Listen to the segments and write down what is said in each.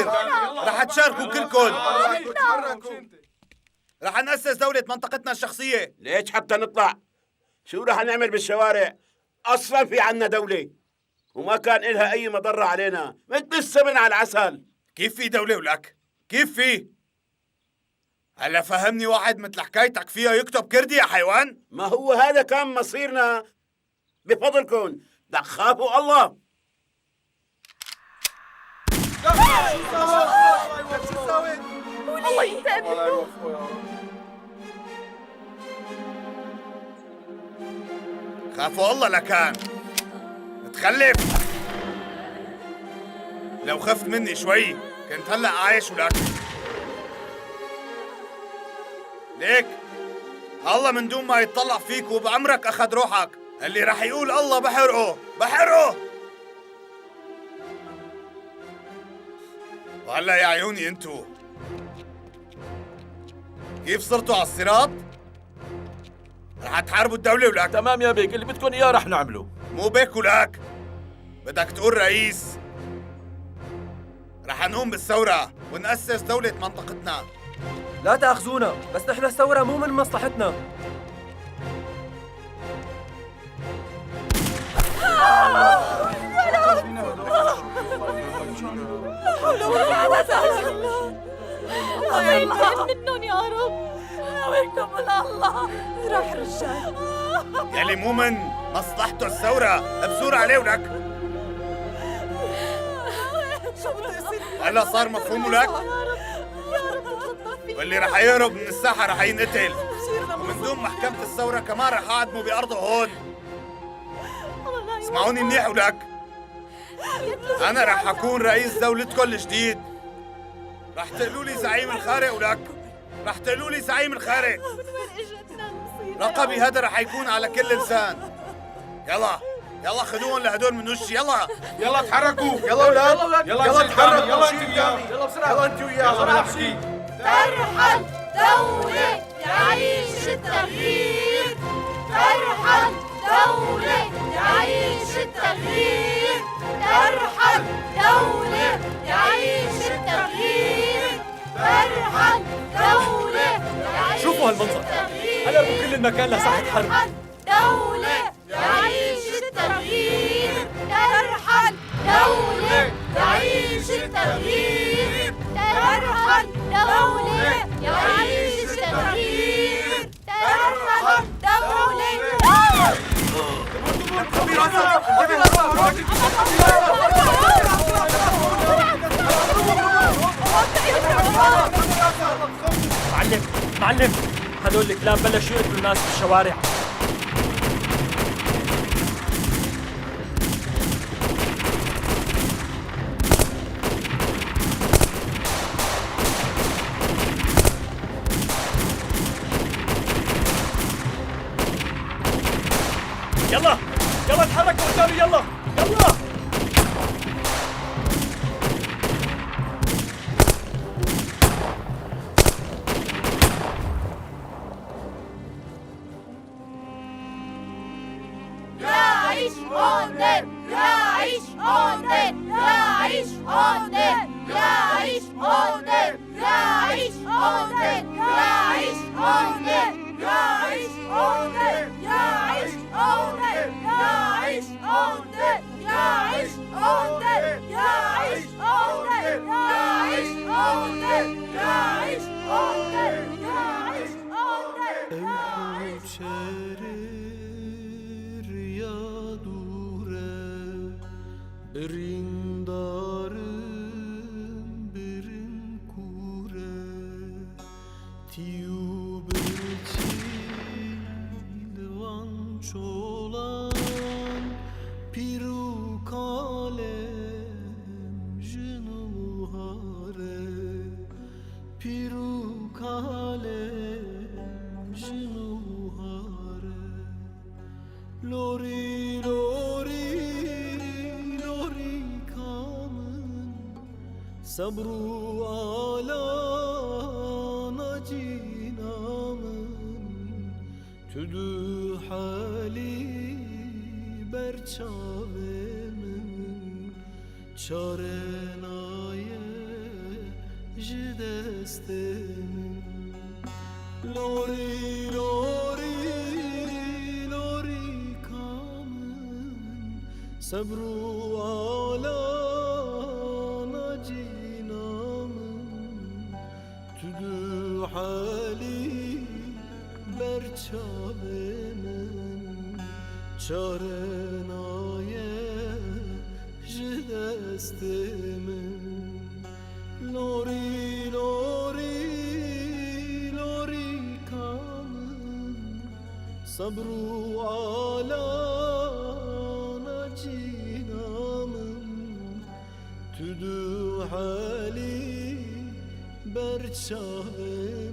يصير؟ رح تشاركوا كلكم. رح نأسس دولة منطقتنا الشخصية. ليش حتى نطلع؟ شو رح نعمل بالشوارع؟ أصلا في عنا دولة وما كان إلها أي مضرة علينا، مثل السمن على العسل. كيف في دولة ولك؟ كيف في؟ هلا فهمني واحد مثل حكايتك فيها يكتب كردي يا حيوان؟ ما هو هذا كان مصيرنا بفضلكم، بدك خافوا الله. الله ينتقم. خافوا الله لكان متخلف. لو خفت مني شوي كنت هلا عايش ولك. ليك الله من دون ما يتطلع فيك وبأمرك أخذ روحك. اللي رح يقول الله بحرقه بحرقه. وهلا يا عيوني انتو كيف صرتوا على الصراط؟ رح تحاربوا الدولة ولك؟ تمام يا بيك، اللي بدكم اياه رح نعمله. مو بيك ولك، بدك تقول رئيس. رح نقوم بالثورة ونأسس دولة منطقتنا. لا تأخذونا، بس نحن الثورة مو من مصلحتنا. الله ينتقم منهم يا رب. وينكم من الله. راح رجال يلي مو من مصلحته الثورة بزور عليه ولك. شو بده يصير؟ هلا صار مفهوم لك؟ يا رب تفضل فيك. واللي رح يهرب من الساحة رح ينقتل، ومن دون محكمة الثورة كمان رح أعدمه بأرضه هون. اسمعوني منيح ولك، أنا رح أكون رئيس دولتكم الجديد. رح تقولوا لي زعيم الخارق ولك، رح تقولوا لي زعيم الخارق. لقبي هذا رح يكون على كل لسان. يلا يلا خذوهم لهدول من وشي. يلا يلا تحركوا. يلا اولاد يلا تحركوا. يلا انت وياه، يلا بسرعه. يلا انت وياه. يلا نحكي. ترحل دولة يعيش التغيير. ترحل دولة يعيش التغيير. ترحل دولة يعيش التغيير. ترحل دولة يعيش شوفوا هالمنظر، قلبوا كل المكان لساحة حرب. ترحل دولة يعيش التغيير. ترحل دولة يعيش التغيير. ترحل دولة يعيش التغيير. ترحل معلم هدول الكلاب بلشوا يقتلوا الناس بالشوارع. يلا يلا تحركوا قدامي. يلا يلا. يعيش أوردن. يعيش أوردن. يعيش أوردن. يعيش أوردن. يعيش أوردن. يعيش أوردن. يعيش أوردن. يعيش أوردن. يعيش أوردن. يعيش أوردن. يعيش أوردن. يعيش أوردن. يعيش أوردن. يعيش أوردن. برین دارم برین کوره تیو برچی دوان چولان پیرو کالم جنو هاره پیرو کالم جنو هاره لوری لوری صبرو آلا نجینامن تدو حالی برچاومن چاره نایه دستم لوری لوری لوری کامن صبر و آلا نجینامن تو دو حالی برچاوه من چاره نایه جدست من لوری لوری لوری کامن صبر و آلا نجینامن تو دو حالی برچاوه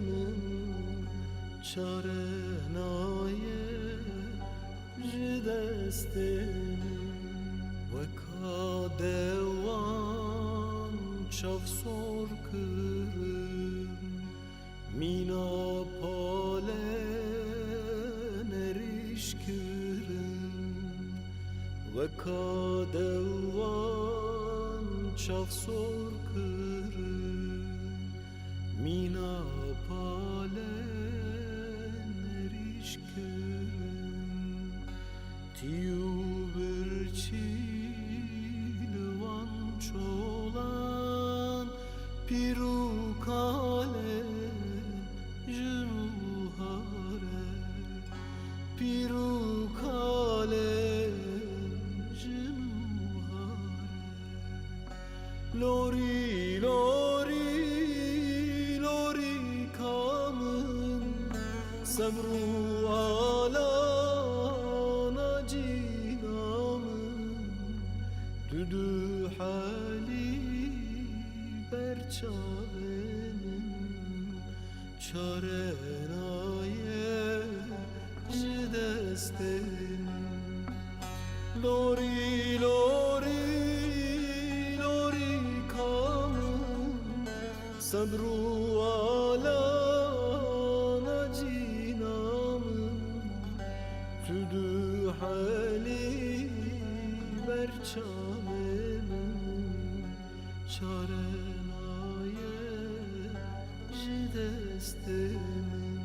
من چاره نایه جدست وکا دوان چاف سور کرم مینا پاله نریش کرم وکا دوان چاف سور کرم مینا پاله نریش کرم تیو برچیلوان چولان پیرو کاله جنوهاره پیرو کاله جنوهاره لوری لوری لوری کامن صبر و آلا دو حالی برچاوه من چاره نایه جدست من لوری لوری لوری کامن صبر و آلا نجینامن تو دو حالی برچاوه چاره نایه جدست من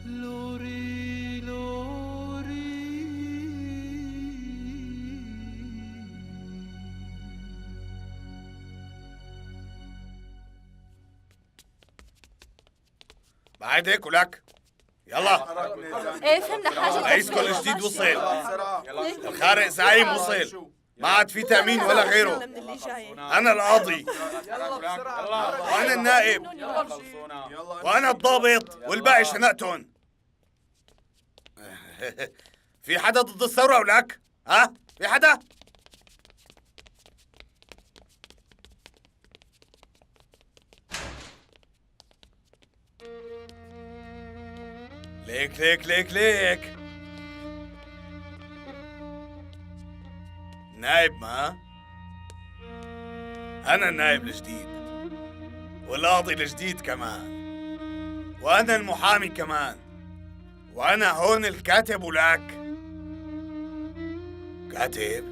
لوری لوری بعد هيك ولك يلا ايه فهمنا حاجة. رئيسكم الجديد وصل، الخارق زعيم وصل، ما عاد في تأمين ولا غيره. أنا القاضي وأنا النائب وأنا الضابط والباقي شنقتهم. في حدا ضد الثورة ولك؟ ها؟ في حدا؟ ليك ليك ليك ليك نايب ما أنا النايب الجديد والقاضي الجديد كمان وأنا المحامي كمان وأنا هون الكاتب ولك. كاتب؟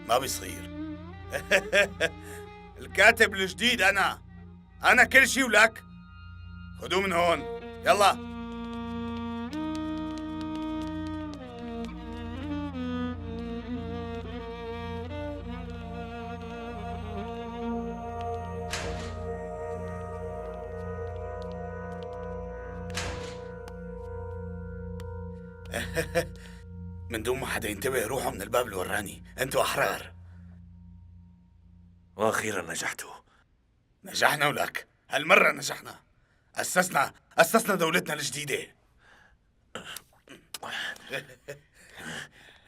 ما بيصير. الكاتب الجديد أنا كل شي ولك. خدوه من هون يلا. من دون ما حدا ينتبه روحوا من الباب اللي وراني، انتوا احرار. واخيرا نجحتوا. نجحنا ولك، هالمرة نجحنا. أسسنا دولتنا الجديدة.